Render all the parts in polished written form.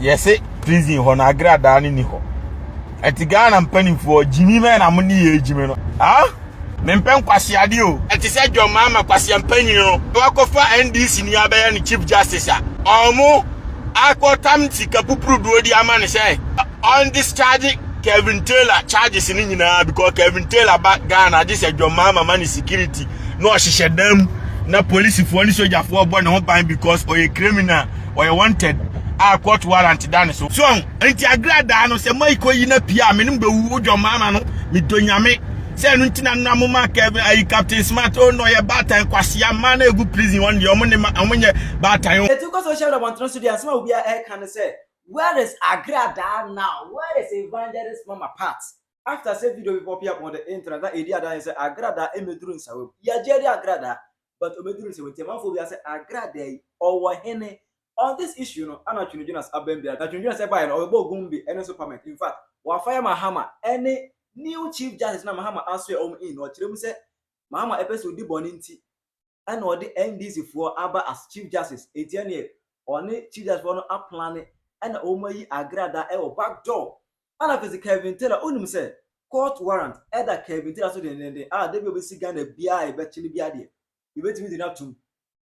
Yes, prison ho na Agradaa ni ho. Eti Ghana mpanimfo Jimmy men amuni ye Jimmy no. Ah? Mempen kwase ade o. Eti se John Mahama kwase mpanyin no. Wakofa NDC ni abaya ni Chief Justice a. Omo akotam sika pupuru duodi ama ne say on discharge Kevin Taylor charges ni nyina because Kevin Taylor back Ghana this John Mahama man security no ohihye dam na police for ni soldier for boy no ban because or a criminal or a wanted a court warrant dan so enti Agradaa no se mai ko yi na pia me nim be wu John Mahama no me donyame se no ntina na mo ma Kevin ai Captain Smart oh no ye batan kwase ama na egu prison one ye omonye batan the two social about studio asma obi a can say where is Agradaa now? Where is Evangelist Mama Pat? After say video we pop up on the internet, that idea that is Agradaa emeduru nsawe. Ya jeri Agradaa, but omeduru nsawe. Temanfo we say Agradaa or hene on this issue no. Ana Twene Jonas abembia. Na Twene Jonas say buy no obo gumbi any supermarket. In fact, wa fire Mahama any new Chief Justice na Mahama answer in or chirem say Mahama episode di boni nti. And or the NDC for aba as Chief Justice. Etienne or Chief Justice for no a plan. And Omayi Agradaa ewo back door. And after Kevin Taylor, only say court warrant. Either Kevin Taylor so they they will be sigan a BI eventually be idea. You bet me enough to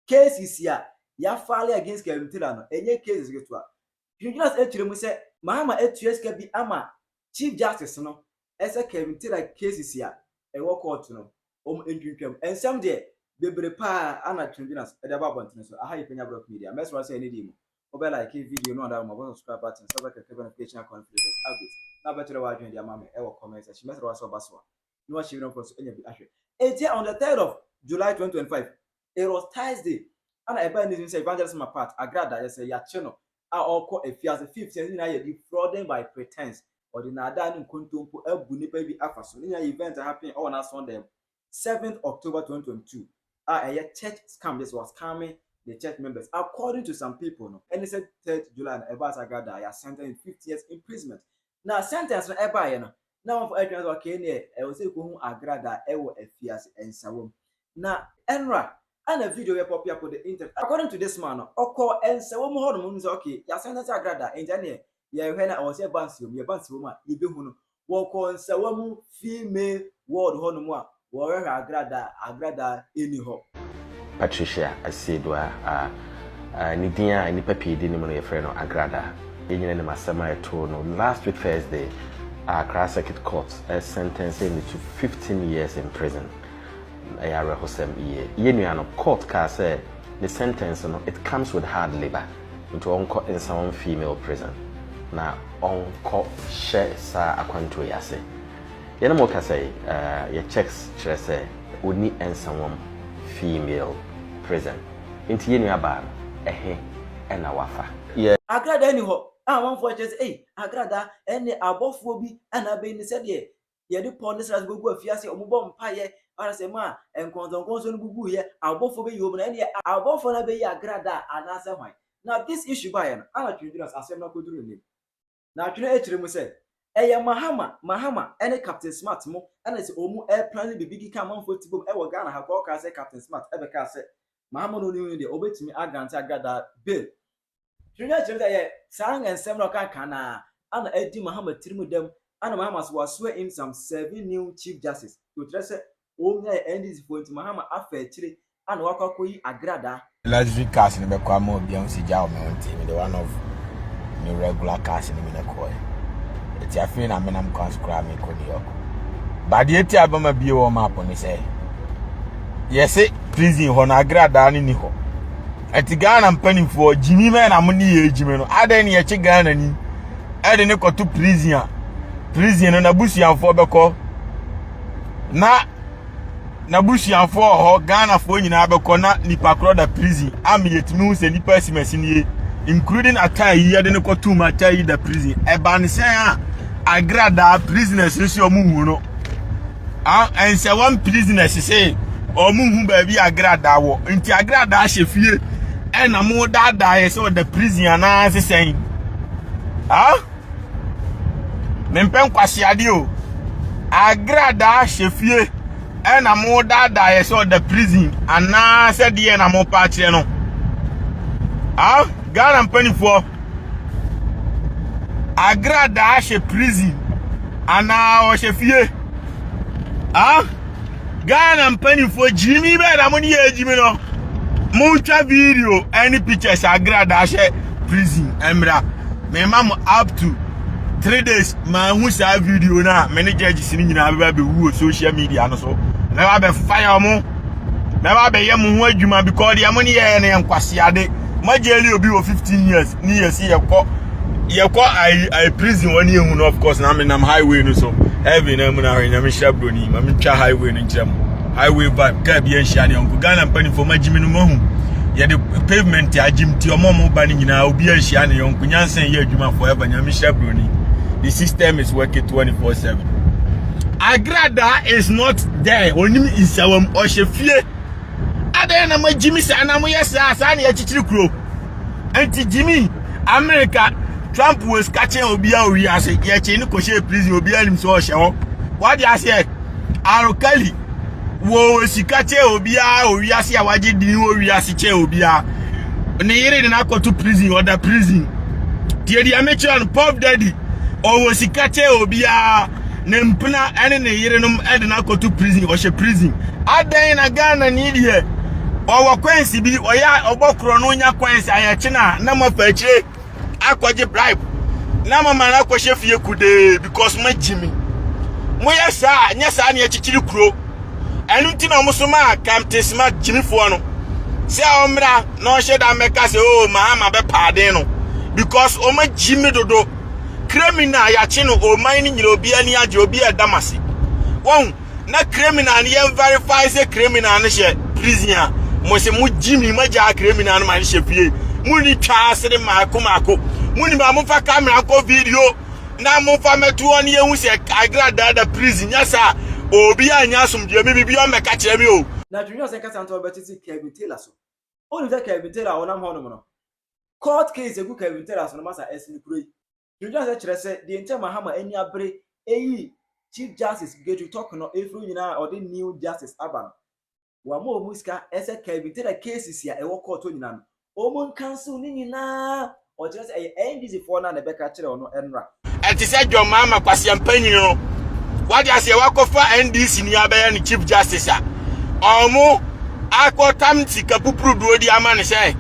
case is here. Ya file against Kevin Taylor no. Any case is to. You just actually say Mahama 8 years can be ama Chief Justice no. As a Kevin Taylor case is here. A walk court no. And someday bebre pa ana Twene Jonas e da babontin so aha Penyah block media. Mess was say any demo. Over like a video no other mobile subscribe button, subscribe to the notification icon for latest updates. Now better watch the mama ever comments as she messed was so baswa. No she don't post any actually. It's on the 3rd of July 2025. It was Thursday. And I buy this Evangelist my part. Agradaa say ya channel. I all call a fear 15 na ye defrauding by pretense or the nada in kuntumpo ebuni baby afa so na event happening on a Sunday 7th October 2022. A church scam this was scamming the church members, according to some people, no. And they said 3rd July, about Agradaa, are sentenced 50 years imprisonment. Now, sentence no eba no. Now for everyone okay near, I will say who Agradaa ewo efias and sawom. Now, Enra, and a video we pop up on the internet. According to this man, oko and sawom hodom means okay. Ya sentence Agradaa, engineer. Ya when I was a bansium, ya bansium, you be who walk on sawom female word honumwa. Warrior Agradaa anyhow. Patricia Asedwa Nidia and Nipapi didn't know your friend or Agradaa. In the Masama no last week Thursday, Accra Circuit Court sentenced him to 15 years in prison. Ayara Hosem Yenuano court said the sentence it comes with hard labor into uncle in some female prison. Now uncle share sa akwanto yase. Yenamoka say your checks say would need and someone female prison. Inti yenu aba and awafa. Yeah. Agradaa anyhow. One for just Agradaa any abofo bi and abeni said ye. Ye the ponders as go fiase omubom paye or say ma and konzonkonso no gugu here abofo be yob na any abofo na be Agradaa and answer why. Now this issue by an ana Twene Jonas asem na koduru ni. Na Twene echire mu say Mahama any Captain Smart mo and say omu air plan be big can man for tibom e wo Ghana ha ko ka say Captain Smart e be ka say Mahama no ni de obetimi agrant Agradaa bill. Twene echire say sang and sem no kan na ana edi Mahama tirimu dem ana Mahama was swear in some 7 new Chief Justice to dress omu NDC for Mahama afa echire ana wakwakoyi Agradaa luxury cars ni be kwa mo bia unsi jaw me unti the one of the regular cars ni me na koy. It's a friend I'm going to subscribe me New York. But the eti abama bi wo map ni say. Yes, prison ho na Agradaa ni ho. Eti Ghana mpanimfo Jimmy men amuni ye Jimmy no. Ade ni ye chi Ghana ni. Ade ne ko to prison. Prison no na busuanfo beko. Na busuanfo ho Ghana fo nyina beko na nipa kro da prison. Am yetimi hu se nipa simasi ni including atai ye de ne ko to ma atai da prison. E ban se Agradaa prisoners nso omu no and say one prisoners say omu hu ba bi Agradaa wo nti Agradaa hye e na mo dada ye so the prison na se sen mempen kwase ade o Agradaa hye e na mo dada ye so the prison ana se de na mo pa kire no Ghana mpanifo Agradaa she prison ana o she fie Ghana mpanifo Jimmy be na money ejimi no mucha video any pictures Agradaa she prison emra me mam up to 3 days ma hu sa video na me ne judge sini nyina be wu social media no so me ba be fire mo me ba be yem hu adwuma because the money ye na yankwase ade ma jeli obi o 15 years ni yes ye ko I prison one year no of course na me nam highway no so heavy na mu na hwenya me shabroni ma me twa highway no nkyem highway vibe ka bia nhia ne onko Ghana mpani for majimi no mahu ye the pavement agimti omomo ba ni nyina obi nhia ne onko nyansen ye adwuma forever nya me shabroni. The system is working 24/7. Agradaa is not there. Onim insawam oshefie. Ade na ma Jimmy sa na mo yesa sa na ya chichiri kuro. Anti Jimmy America Trump was catching obia owi ase ye che ni ko she prison obia nim so ohye ho. What dey say? Arokali wo sikache obia owi ase ya waje di owi ase che obia. Ne yire na akoto prison or the prison. Tie di amateur and pop daddy. Owo sikache obia nempuna ene ne yerenom ede na akoto prison o she prison adan na Ghana ni die owo kwensi bi oya obokro no nya kwensi ayache na mafa chire akwaje bribe na mama na kwahye fie kude because ma Jimmy mo yesa nya sa na chichiri kuro enu ti na musoma kamtesma Jimmy fo no se omra no hye da meka se o Mahama be pardon no because o ma Jimmy dodo criminal ya chino o mine nyiro obi ani age obi edamase won na criminal ni em verify say criminal ne she prison mo se mu Jimmy maja criminal no man she fie mu ni twa asere mako mu ni ba mo fa camera ko video na mo fa metu oni ehu se Agradaa da prison yasa obi anya asomdie me bibia me ka kire me o na Twene Jonas kasa nto betiti Kevin Taylor so oni da Kevin Taylor wonam ho no court case egu Kevin Taylor so no masa esini kuro Twene Jonas kire se the ente Mahama ani abre eyi Chief Justice get to talk no every nyina or the new justice aban wa mo muska ese Kevin Taylor cases ya e wo court nyina no o mon cancel ni nyina o kire se e NDC for na be ka kire ono enra enti se John Mahama kwase ampanyi no wadi ase wakofa NDC ni abaya ni Chief Justice a omo akotam tika pupuru duodi amane se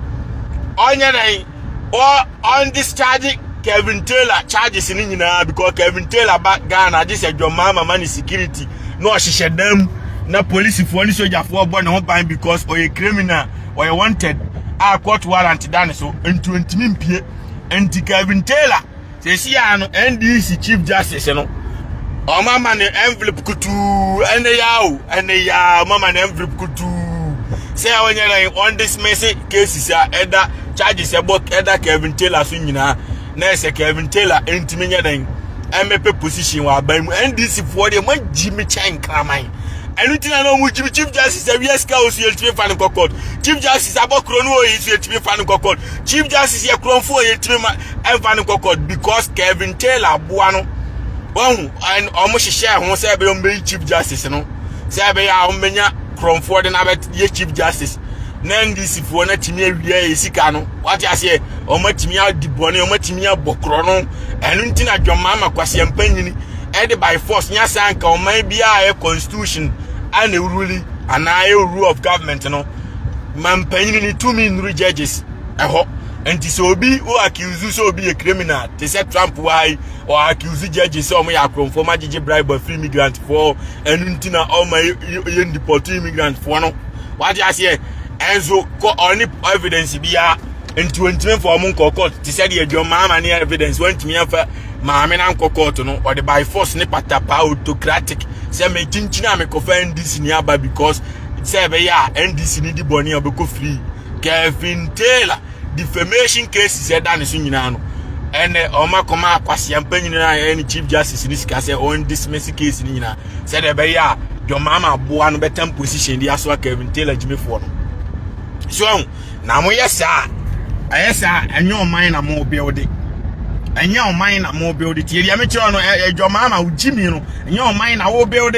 onye dan o on discharge Kevin Taylor charges ni nyina because Kevin Taylor back Ghana this is John Mahama man security no hyehyɛ dam na police for ni soldier for bo ne ho ban because or a criminal or a wanted a court warrant dan so ntumi mpie anti Kevin Taylor say see ano NDC Chief Justice no o mama ne envelope kutu ene ya mama ne envelope kutu say onye na on this message cases either charges about either Kevin Taylor so nyina na ese Kevin Taylor entimi nya dan MPP position wa ban mu NDC for the man Jimmy Chan kraman anything na no mu Chief Justice Wieska osu yetimi fan kokod Chief Justice abokro no oyi yetimi fan kokod Chief Justice ye kronfo yetimi fan kokod because Kevin Taylor boa no won and omo hyehyɛ ho say be ombe Chief Justice no say be ya omenya kronfo de na be ye Chief Justice na NDC for na timi awia esika no what you say o matimi adibone o matimi abokro no enu ntina John Mahama kwase ampanyini e by force nya sanka o man bia e constitution and a ruling and a rule of government no man panyini ni 2 min judges eho enti so obi o accuse so obi a criminal they said Trump why or accuse judges so mo ya kronfo magije bribe free immigrant for enu ntina o ma ye deport immigrant for no what you say enzo ko oni evidence bia enti wentime for mo court ti said ye John Mahama ni evidence wentime afa maame na court no or the by force ni patapa autocratic say me tinchina me ko fa NDC ni aba because say be ya NDC ni di boni obeko free Kevin Taylor defamation case said that so nyina no ene omakoma akwase ampanyi na any Chief Justice ni sika say on dismiss case ni nyina said be ya John Mahama boa no betam position di aso Kevin Taylor Jimmy for no so na mo yesa ayesa enyo man na mo build enyo man na mo build ti ria me kiro no John Mahama u Jimmy no enyo man na wo build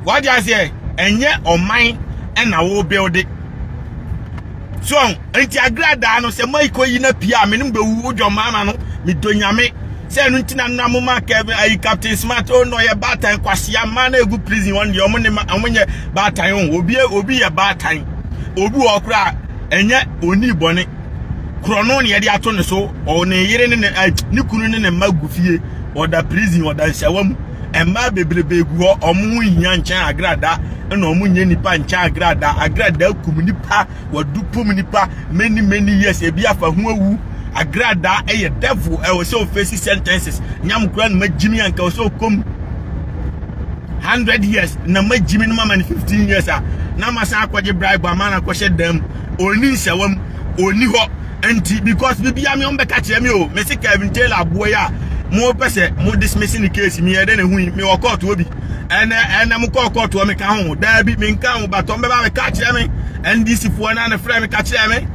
what you say enye o man na wo build so enti Agradaa no se mai ko yi na pia me nim be wu John Mahama no me donyame say no ntina no amoma Kevin ayi Captain Smart oh no ye batan kwase ama na egu prison one dey omonye batan obi ye batan obi okra enye oni bone krono ne ye de ato ne so o ne yire ne kunu ne magufie or da prison or da shawam emma bebrebe gu ho omo hia nchen Agradaa na omo nye nipa nchen Agradaa kum nipa wadupum nipa many years e bi afa ho awu Agradaa a devil I was so face sentences nyam kura na magimi anka was so kom 100 years na magimi no mama 15 years na masa akwaje bribe amana kwhye dam oni nsewam oni ho anti because bibia me on beka kire me o me se Kevin Taylor aboy a mo pese mo dismissing the case me ede na hu me wo court obi ena mo court o me ka ho da bi me nka ho baton be ba me ka kire me NDC fo na frame me ka kire me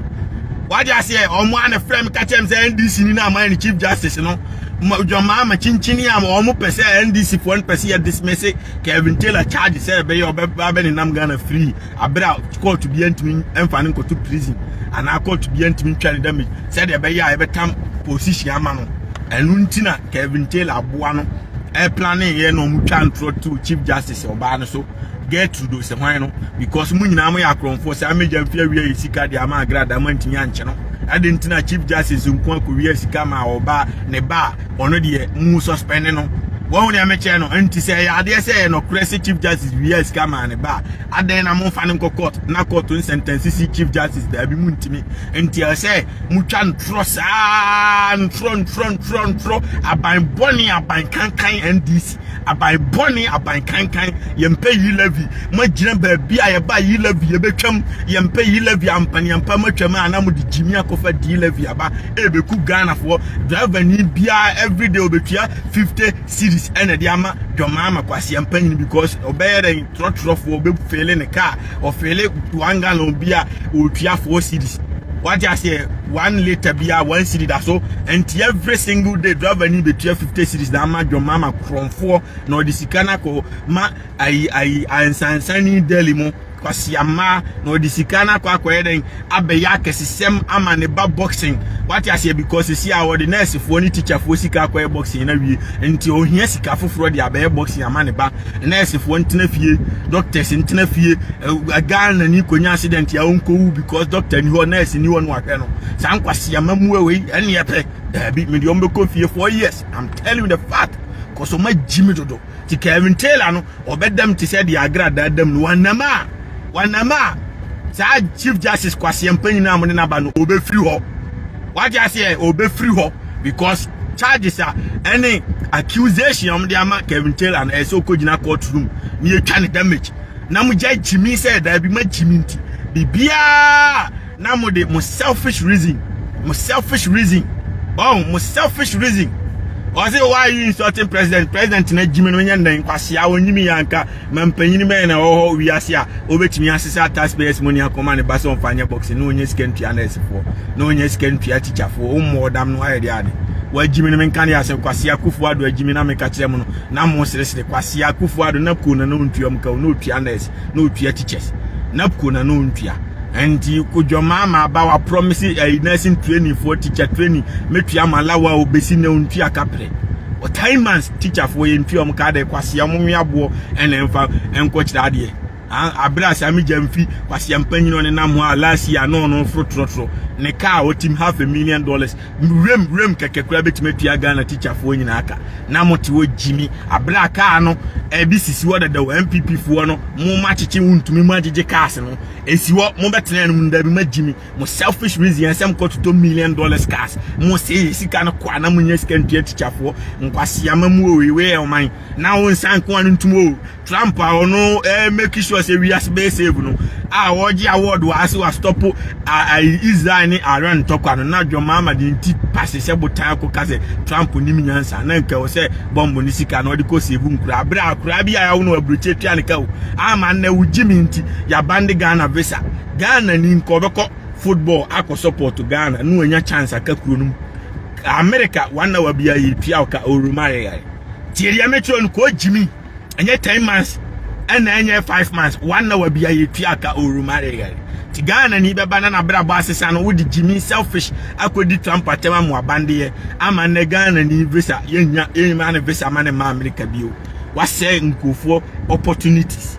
what you say omo an frame ka kire me say NDC ni na man chief justice no Mahama chinchini am omo pese NDC fo pese ya dismiss Kevin Taylor charge say be your be ni nam Ghana free abra court bi antimi emfa ne to prison and I court bi antimi twale damage say de be ya e be tam position ama no enu ntina Kevin Taylor aboa no e planning ye no mu twa ntro to chief justice oba no so get to do se hwan no because mu nyina am ya kronfo say amejam fia wi sika de ama Agradaa mantimi anche no ade ntina chief justice nko akowia sika ma oba ne ba ono de mu suspend no won ya meche no anti say ya de say no crazy chief justice wi sika ma ne ba ade na mo fa ne court na court on sentence si chief justice da bi mu ntimi anti say mu twa ntro sa ntro aban boni aban kankan NDC aban boni aban kankan yempe yi levy magina ba bia ye ba yi levy ye betwam yempe yi levy ampani ampa matwam anamu di jimi akofa di levy aba ebeku Ghana for driver ni bia every day obetua 50 cedis ene de ama Mahama kwase ampani because obeyere trotro for obe fele ne car or fele wanga no bia otua 4 cedis. What you say 1 liter bia 1 cedi da so and every single day driver ni betua 50 cedis da ama Mahama from 4 no di sikana ko ma ai ansansani deli mo kwasi ama no di sikana kwa eden abeya kesisem ama ne ba boxing. What you say because see our the nurse for ni teacher for sika kwa boxing na wie nti ohia sika foforo di abeya boxing ama ne ba nurse for ntena fie doctors ntena fie Ghana ni konya accident ya onko because doctor ni ho nurse ni won wahwe no san kwasi ama mu we ene yepe da bi me di ombeko fie 4 years. I'm telling you the fact cause my Jimmy dodo ti Kevin Taylor no obedam ti say di Agradaa dam no wanama sa chief justice kwase ampanyi na amone na ba no obe free ho. What you say obe free ho because charges are any accusation am de ama Kevin Taylor and eso kojina courtroom ni etwa ne damage na mo judge me say da bi ma jimi nti bibia na mo de mo selfish reason or say why you insulting president na jimi no nyan kwase a wonyimi yanka mampanyini me na ho wiase a obetimi asesa taxpayers money akoma ne baso mfanya boxing no onye skentua na esifo no onye skentua teacher fo umodam no ayede ade wa jimi no menka ne ase kwase akufu ado ajimi na meka kire mu no na mo sere kwase akufu ado na ko na no ntua mka no otua na ese no otua teachers na ko na no ntua and kujo Mahama ba wa promise a nursing training for teacher training metua malawa obesi na ntua kapre o time months teacher for yentua mka de kwase amwe abo ene enfa enko kira ade abra sami jamfi kwase ampanyi no ne nam ho last year no frotro ne car o team $500,000 rem kekekura betimetua Ghana teacher for nyina aka na moti wo jimi abra car no ebisisi wo da MPP fo no mo machichi wuntumi mo agege cars no esi wo mo betena no ndabi majimi mo selfish reason asem ko $2 million cars mo say sika no kwa na mo nya sika ntua teacher fo nkwase amamu we o man na won san ko anu ntumo Trump a no make sure say we as be save no oji award was stop Israel ni Iran tokwa no na Mahama di nti passe se botan ko kase Trump ni minyansa na nka wo se bombo ni sika na odi ko save nkura abra bi ya wo no abroche tua ne ka wo ama na wujimi nti ya bande Ghana visa Ghana ni nko beko football akọ support Ghana no anya chance akakuro no America wana wa bia yi tua ka orumare ya tiria metro no ko jimi enye 10 months and enye 5 months wana wa bia yi tua ka orumare ya Tigana ni beba na bra boss no wo di Jimmy selfish akodi Trump atema mo abande ye ama na Ghana ni visa yenya ma na visa ma na America bio wase nkofo opportunities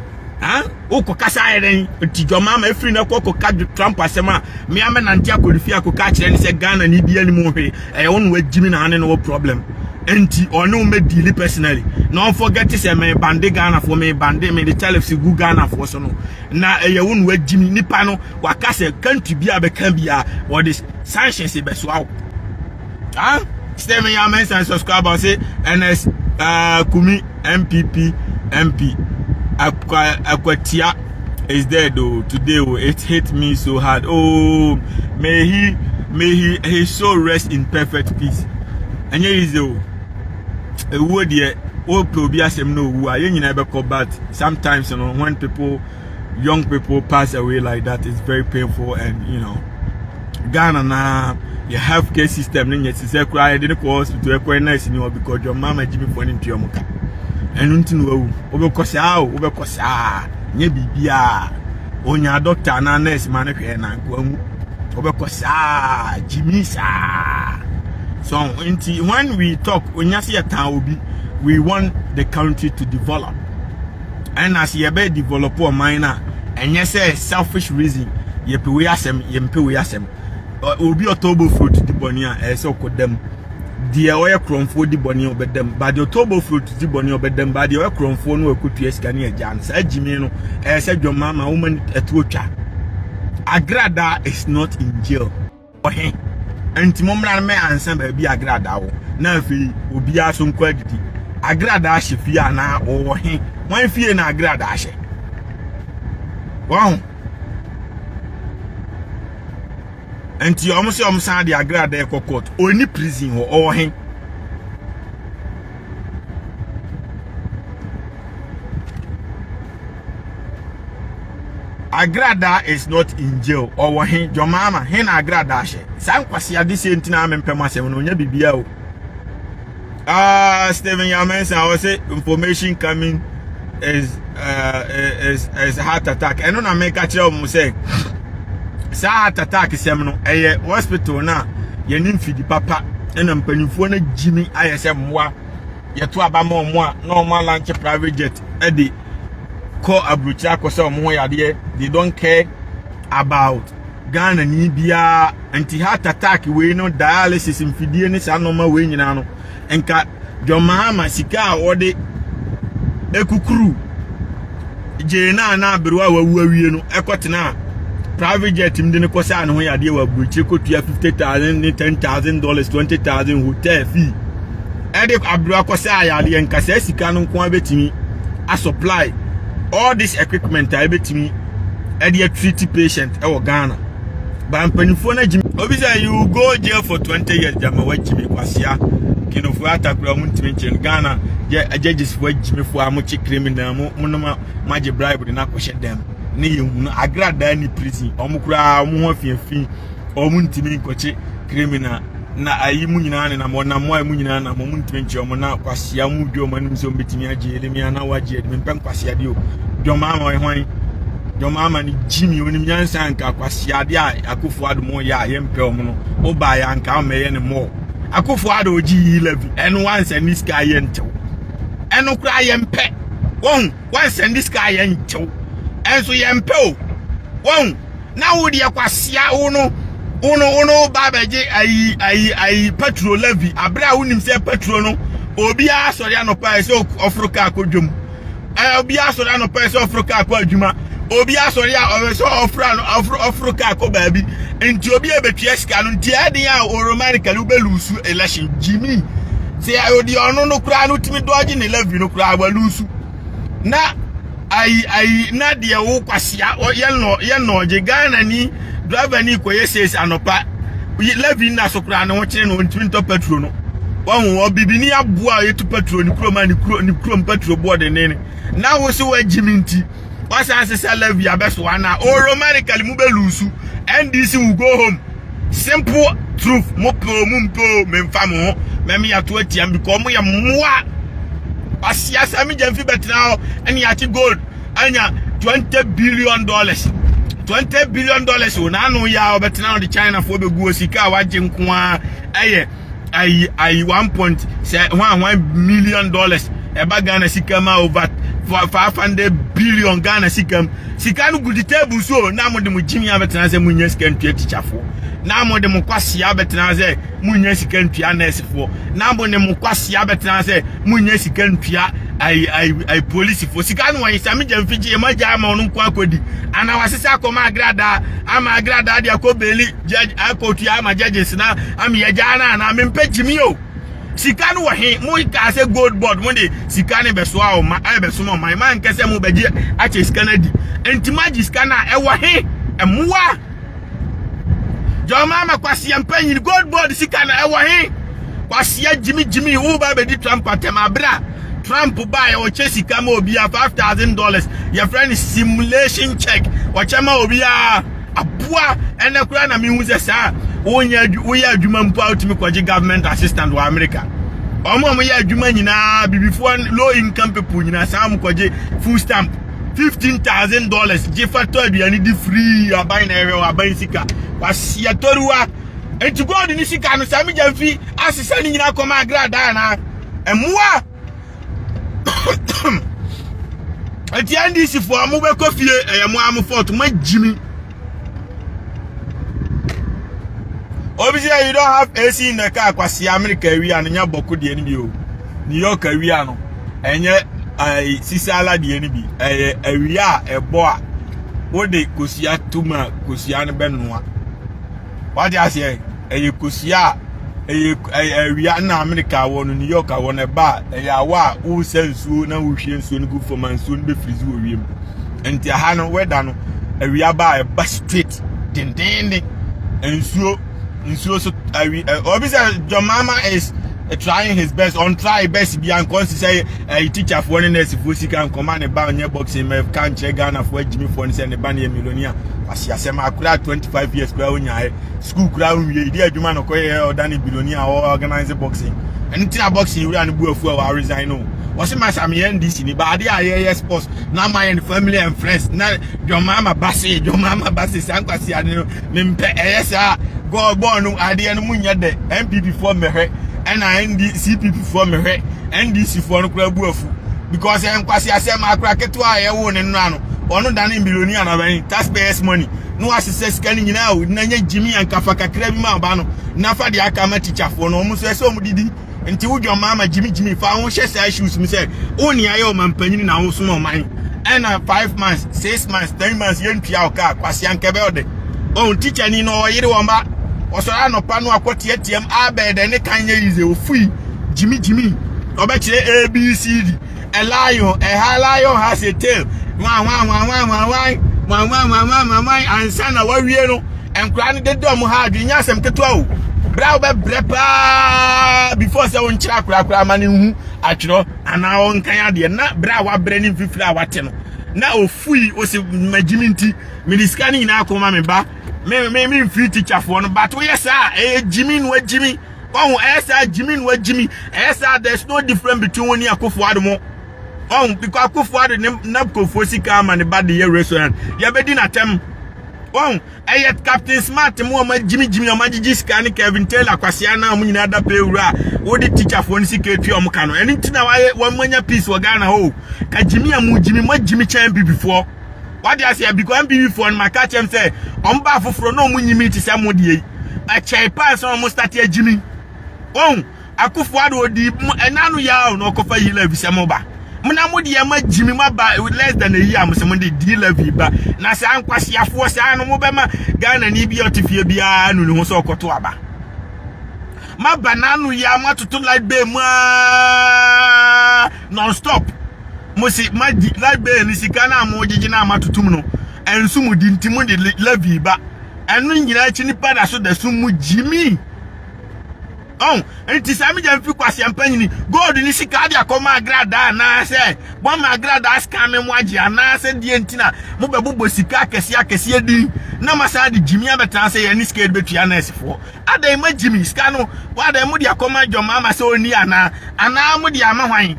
oko kasa ayeren tijoma ma efri na koko ka Trump asema me ame na ntia kodifi akoka kire ni se Ghana ni bia ni mo hwe won wa Jimmy na ane no problem enti ono me deal personally no forget say me bande Ghana for me bande me the tell if si gu Ghana for so no na won wa Jimmy nipa no waka say country bia be kan bia what is sanctions be so out stay me ya men and subscribe and say NS Kumi MPP MP Akwatia is there though today. It hit me so hard. Oh, may he so rest in perfect peace. And here is a word here. Oh, probably no who are you never call, but sometimes you know when young people pass away like that, it's very painful. And you know, Ghana now your healthcare system then yes is cry didn't go hospital quite nice in you because your mama Jimmy for into your muka. And until obekosa nye bibia onya doctor na nurse man na gwamu obekosa Jimmy sa. So when we talk onya se yatan obi, we want the country to develop, and as ye be develop o minor and yes selfish reason ye pe we asem obi otobo fruit di bonia so kodem the oil cromfo di boni obedem but the tobo fruit di boni obedem but the oil cromfo no akutu esika ne agya sa Jimmy no say dwomama woman etuotwa Agradaa is not in jail ohe enti momra me ansan ba bi Agradaa wo na afi obi aso nkwa didi Agradaa hyefi ana ohe wan fie na Agradaa hye wow enti omsan de Agradaa court oni prison ho ohen Agradaa is not in jail or hen jomama hen Agradaa she san kwase ade se ntina amempem asem no nya bibia o Steven Yamensa I say information coming is heart attack and no make a tell mo say heart attack sem no hospital na ye nimfidi papa ena mpanimfo na Jimmy ayese mwa ye to abama mo a normal lunch private jet edi call abrucha kosa omo yade they don't care about Ghana ni bia anti heart attack we no dialysis mfidie ni sa normal we nyina no enka Mahama sika ode ekukuru je na berwa wawu awie no ekotena private jet mde ne kosa ne ho yade wa abrucha kotua $50,000 $10,000 $20,000 hotel fee ede abruwa kosa yade enka sa sika no nko abetimi a supply all this equipment I bet me at the treaty patient Ghana. But I'm penny for Jimmy. Obviously, you go jail for 20 years. Jama what Jimmy Kwasia, King of Wata Gramunti in Ghana. Yeah, a judges for Jimmy for a much criminal, Monoma, magic bribe would not question them. Neil, Agradaa any prison, Omukra, Muafi fee, or Muntimi Coche, criminal. Na ayimunyina na mona mo ayimunyina na mo muntwenche o na kwasia mu dwo manum so betimi age elemi ana waje me pem kwasia de o dwomama o hwan dwomama ni Jimmy onim nyansa nka kwasia de a akofo ado mo ya yempe o mo no o ba ya nka o meye ne mo akofo ado oji 11 eno once and this guy yentew eno kra yempe won once and this guy yentew enso yempe o won na wo de kwasia wo no uno babaje ayi petrol levy abra unim se petrol no obi asori anopa se Africa akodwom obi asori anopa se Africa akwadwuma obi asori a so Africa akoba bi enti obi ebetwe sika no nti ade a romanically ubelusu election Jimmy se odi ono no kura no timi doji ne levy no kura abalusu na ayi na de wo kwasia ye no je Ghana ni driver ni koye says anopa levy na sokra na wo kire no ntimi to petrol no wo bibini aboa yetu petrol ni kroma ni krom petrol board ne na wo se wa Jimmy nti wasa asesa levy abeso ana o romanically mu belusu NDC will go home simple truth mumpo memfamo memi ya to atiam because mo ya moa pasiasa mi jamfi betra eni ati gold anya $20 billion $20 billion o na no ya obetena on the China for be go sika waje nkoa aye 1.1 million dollars eba Ghana sika ma over 500 billion Ghana sika no good table so na mo de mo jimi abetena se munya sika ntua teacher fo na mo de mo kwase abetena se munya sika ntua nurse fo na mo de mo kwase abetena se munya sika ntua ai police fo sika no wan sami jamfiji e maja ma onu kwa kodi ana wasese akoma Agradaa dia ko beli judge akotu ama judges na am ye jana na mempe jimi o sika no wahe mo ka se gold board mo de sika ne beso a o ma e beso mo man kese mo beje ache sika na di enti magi sika na e wahe emuwa jo mama kwase ampanyi gold board sika na e wahe kwase jimi wo ba be di Trump atema bra Trump buy or chase kama obia $5,000 your friend simulation check or chama obia abua and the kura na mi hu se sa we adwuma mpo out me kwaje government assistant wa America omo ye adwuma nyina before low income people nyina sam kwaje full stamp $15,000 jefa to aduani di free aban na ewe aban sika wasia toruwa enti god ni sika no sami jamfi asesa ni nyina koma Agradaa na emua enti andi si fo amu be kofie eyamo am fort majimi obviously you don't have AC in the car kwasi America wi anu nya boku de ni bi o New York wi anu enye sisala de ni bi wi a ebo a wode kosia tuma kosia ne benua what you say kosia wi na America wonu New York wonu ba ya wa u sensu na u hwie nsu no good for man so no be freeze wo wiem enti ha no weda no wi aba e ba straight dindin ensuo so obviously your mama is trying his best on try best be and consider say teacher for one nurse for sika and command ba onye boxing me kan che Ghana for Jimmy for say ne ba na millionaire asi asema akura 25 years kura onya school kura wie di adwuma no koye odani billionaire or organize boxing anything boxing we and bu afu wa resign no wasi my sam NDC ni ba dia ye sports na my family and friends na your mama basi sankwasi ade no mempe eyesa go born ade no munya de MPP for mehwe and CPP for mehwe NDC for no kura bu afu because enkwasi asema akura ketua ye wo ne no ano ono dani billionaire na ban taxpayers money no asese sika ni nyina o na nya jimi ankafa kakra bi ma ba no na fa de aka ma teacher for no omo so ese omo didi enti wudwo mama jimi fa ho hye sa shoes mi say oni aye o mampanyini na ho so mo man and 5 months 6 months 10 months yentua o ka kwase ankebe ode on teacher ni no yire wo mba osora no pa no akote atiem abede ne kanye yize ofui jimi obekire ABCD a lion has a tail why and sana wawie no enkura ne de dom ha adwenya asem ketua o bra be brepa before say won kira kura ma ne hu atwero ana won kan ade na bra wa bre ne fifira awate no na ofui o se magimi nti miliska ne nyina akoma me ba me free teacher for no but we yes jimi no jimi oh esa jimi no jimi esa there's no difference between one akofo admo oh because akofo ade na kofo sika ma ne ba de restaurant ya be di na tem oh Captain Smart mo ma jimi o ma jiji sika ne Kevin Taylor kwasia na mo nyina da pe wura wo di teacher for sika etu o mo ka no eni ntina wa manya peace wo Ghana ho ka jimi amu jimi ma jimi champion before what do I say because before my catch him say on ba foforo no mo nyimi ti say mo die a chai pass on mo start ya jimi oh akufo ado di enanu ya no kofa yi la bi say mo ba muna mo die ma jimi ma ba less than a year mo say mo di la bi ba na say ankwase afo say anu mo be ma Ghana ni bi otifie bia anu ne ho so okoto aba ma bananu ya ma tutu like be ma non stop mo si ma like be ni sika na mo gigi na ma tutum no ensu mu di ntimu de levi ba enu nyina chi ni pada so da sum mu jimi oh enti sami jamfi kwase ampanyini god ni sika de akoma Agradaa na se bo ma Agradaa ska me mo agi ana se die ntina mo bebubo sika akese di na masa de jimi abeta se ya ni sika de betua na esefo adai ma jimi sika no wa dai mo de akoma joma ma se oni ana mo de ama hwan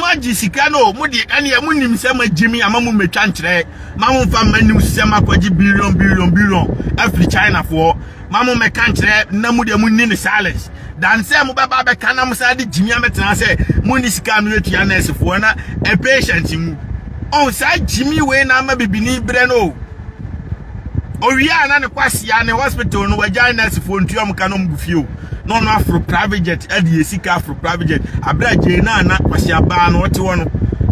Maji sikano mudi ani ya muni msema Jimmy amamu mechantre mamu fa mani msema kwa billion every China for mamu mechantre na mudi ya muni ni silence dan se mu baba be kana musadi Jimmy ametena se muni sikano yetu ya nurse for na a patient mu on sa Jimmy we na ama bibini bre no owiya na ne kwasi ya ne hospital no waja nurse for ntuam kana mgufio no afro private jet edi esika afro private jet abra je na kwasi aba no wote wono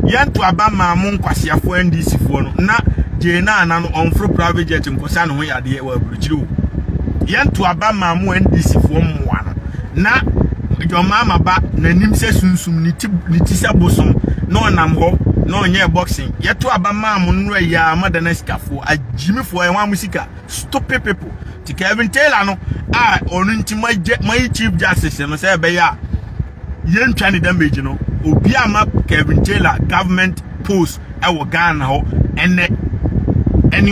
yentu aba mamu nkwasiafo NDC fo no na je na no onfro private jet nkosa no ho yade wa buruchiri wo yentu aba mamu NDC fo mwa no na jo mama ba nanim se sunsum ni ti se bosom no nam ho no nye boxing yetu aba mamu nro ya madana sikafo ajimi fo enwa musika stupid people ti Kevin Taylor no onu nti my chief justice no say be ya yentwa ni damage no obi ama Kevin Taylor government post wo Ghana ho ene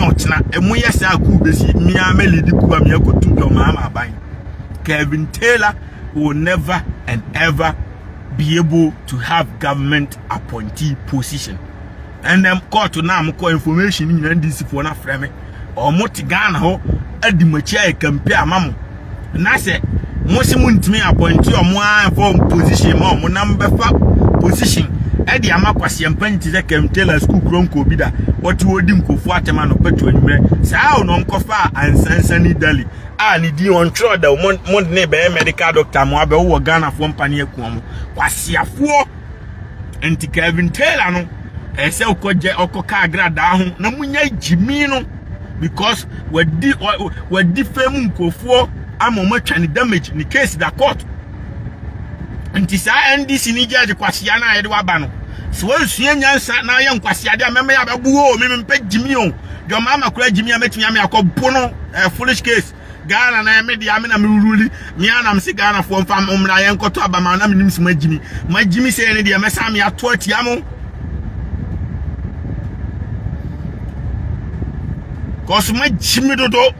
otena emu yesa aku besi mi amelidi ku am yakotu do mama aban Kevin Taylor will never and ever be able to have government appointee position and them court na am call information in NDC for na frame o moti Ghana ho adi machia e kampe amamu na se mosi muntimi appointee o mo an for position mo number fa position edi amakwase mpanti ze Kemtela school kronko bida woti wodi mkofu atema no petu anwure saa o no nkofa ansansani dali ni di on tro da mo ne be medical doctor mo abe wo Ghana fo mpane akuo kwasiafo enti Kevin Taylor no ese okoje okoka Agradaa ho na munya Jimmy no because wadi femu mkofu amomotwa ni damage ni case da court enti sa NDC ni judge kwasia na yede waba no so wonsuye nyansa na ye nkwasia de amema ya babuo me mpe Jimmy o jo mama kura Jimmy ametumi ame akobo no foolish case Ghana na media me na me ruli me anam se Ghana fo mfa umra ye nkoto abama na menim se Jimmy se ne de mesa me ato atia mo cause Jimmy dodo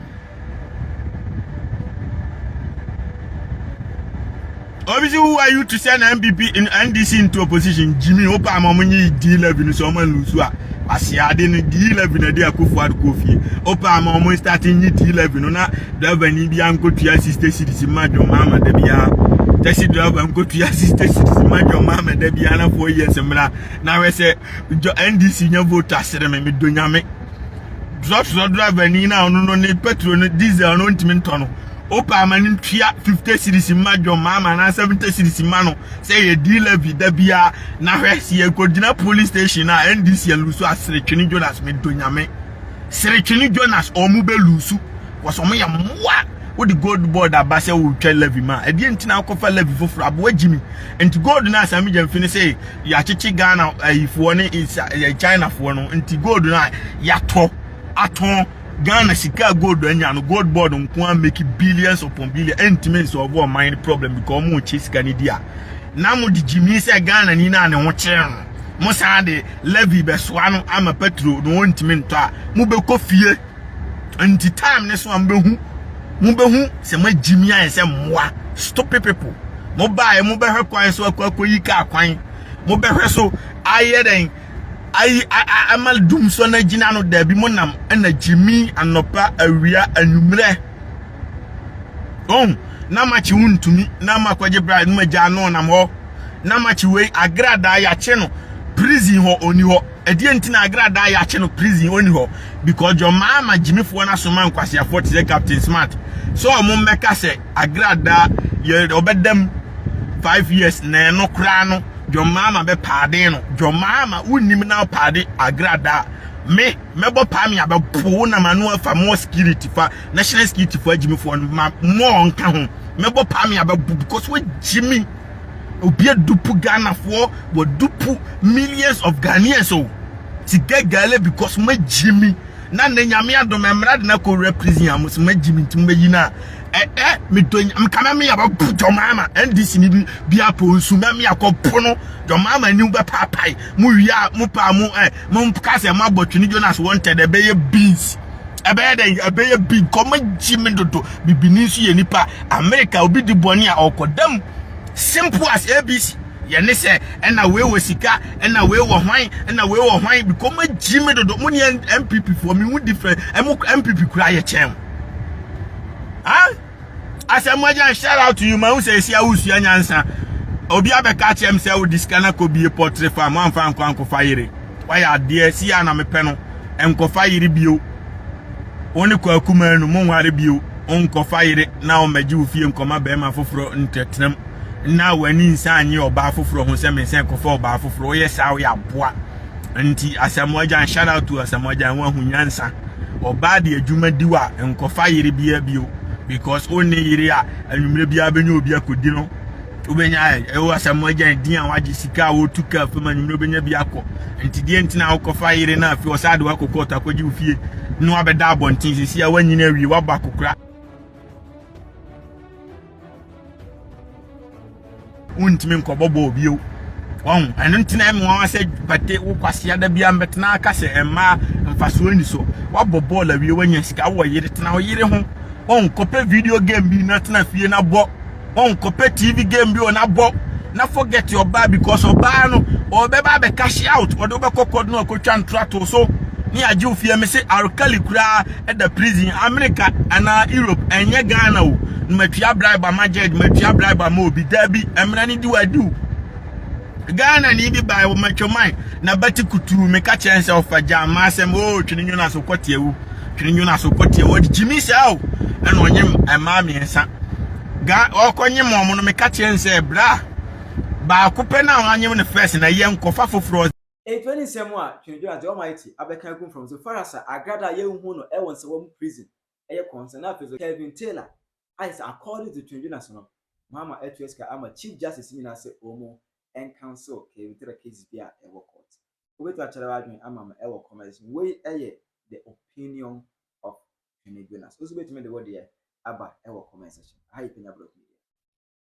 obviously who are you to send MPP in NDC into opposition Jimmy opa amomunyi D11 so man lusu a asiade ni D11 na de akofo adkofie opa amomun starting D11 na driver ni bia nkotua sister citizen majo mama da bia taxi driver nkotua sister citizen majo mama da bia na 4 years mra na we say NDC nya vote asere me donyame drop driver ni na ono no ni petrol ni diesel no ntimi ntono opa amani tua 50 cities majo mama na 70 cities mano say ye D11 da bia na hwese ye kodina police station na NDC lusu asere Twene Jonas me donyame sere Twene Jonas omube lusu wasomo ya mwa wo the gold board abase wo twa levy ma e die ntina akofa levy foforo abo Jimmy enti gold na asami jam fini say ya chichi Ghana ifo ne China fo no enti gold na ya aton Ghana sika gold anya no gold board nko make billions upon billions entities of our mind problem because mo chase Canada na mo di Jimmy say Ghana ni na ne ho kire mo sa de levy be so ano ama petrol no ntimi a mo be kofie anti time ne so am be hu se ma Jimmy aye se moa stupid people mo buy mo be hwe kwan so akwa yi ka kwan mo be hwe so aye den amal dum so na gina no da bi monam na Jimmy anopa awia anumre na machi wuntumi na makwaje bride ma ja no nam ho na machi we Agradaa ya che no prison ho oni ho edie ntina Agradaa ya che no prison oni ho because your mama Jimmy fo na so man kwase afo te Captain Smart so mo mmeka se Agradaa ye obedem 5 years na no kra no your mama be pade no your mama unim na pade Agradaa me mebo pa me abepo na manu afa more security fa national security for Jimmy for more nka ho mebo pa me abepo because we Jimmy obi dupu Ghana for we dupu millions of Ghanaians so si gale because me Jimmy na nyame adom emrade na ko represent am so me Jimmy ntumbe yina me don am kama me abepo your mama NDC ni bia po nsu me akopo no your mama ni be papai mu wia mu pa mu mu kase ma Twene Jonas wanted e be beans e be big come Jimmy dodo bibini su ye nipa America obi di boni a okodam simple as ABC Ye ne se na we wo sika na we wo hwan na we wo hwan because ma jime dodo mo ne MPP for me who different MPP kura ye chem. Ah? Asamoah, shout out to you man who say sia usua nyansa. Obi abeka chem say wo diskana ko bie portrait farm wan fa nkwan fire. Why are there sia na me pe no enkofa yire bio. Oni kwa kuma no mo nware bio. Onko fire na o magi ofie nkoma be ma foforo ntetram. Na wani nsan ye oba foforo ho se me sen kofa oba foforo ye sa we aboa. Nti Asamoah, shout out to Asamoah wan hu nyansa. Oba de adwuma diwa enkofa yire bia bio. Because only area and you be abenyo obi akodi no ubenya e wo Asamoah din an waji sika wo tuka fema nyumre obenya bi akọ enti die ntina akofa yire na afi osade wa kokota kwaji ufie no abeda abontin sisi a wanyina wi waba kokura untimi nkobobo obi o won eno ntina em wa se pate wo kwase ada bia mbetena aka se emma mfaso ni so wabo ball awie wanya sika wo yire tena wo yire ho on kope video game bi na tena fie na bo on kope TV game bi o na bo na forget your bar because oba no obeba be cash out odo be kokod no akotwa ntrato so ni age ofie me se arukali kura at the prison America ana Europe enye Ghana o matua bribe ma judge matua bribe ma obi dabi emra ni di wadu Ghana ni bi ba matwoman na bati kuturu me ka chense ofaja ma asem o Twene Jonas okotiewu Twene Jonas okotiewu di Jimmy sao eno nyem ema miensa ga okonye momo no me ka chense bra ba akupe na anyem ne first na ye nkofa foforo e Twene nsem a Twene Jonas the almighty abeka kum from so far as Agradaa ye hu no e won se won prison e ye concern na peso Kevin Taylor I say according to Twene Jonas no Mahama etueska ama chief justice ni na se omo and council Kevin Taylor case bia e wo court we to achara wadwen ama e wo commerce we eye the opinion of Twene Jonas. Also, bet me the word here. Aba, ewo comment section. Hi, Penyah bro.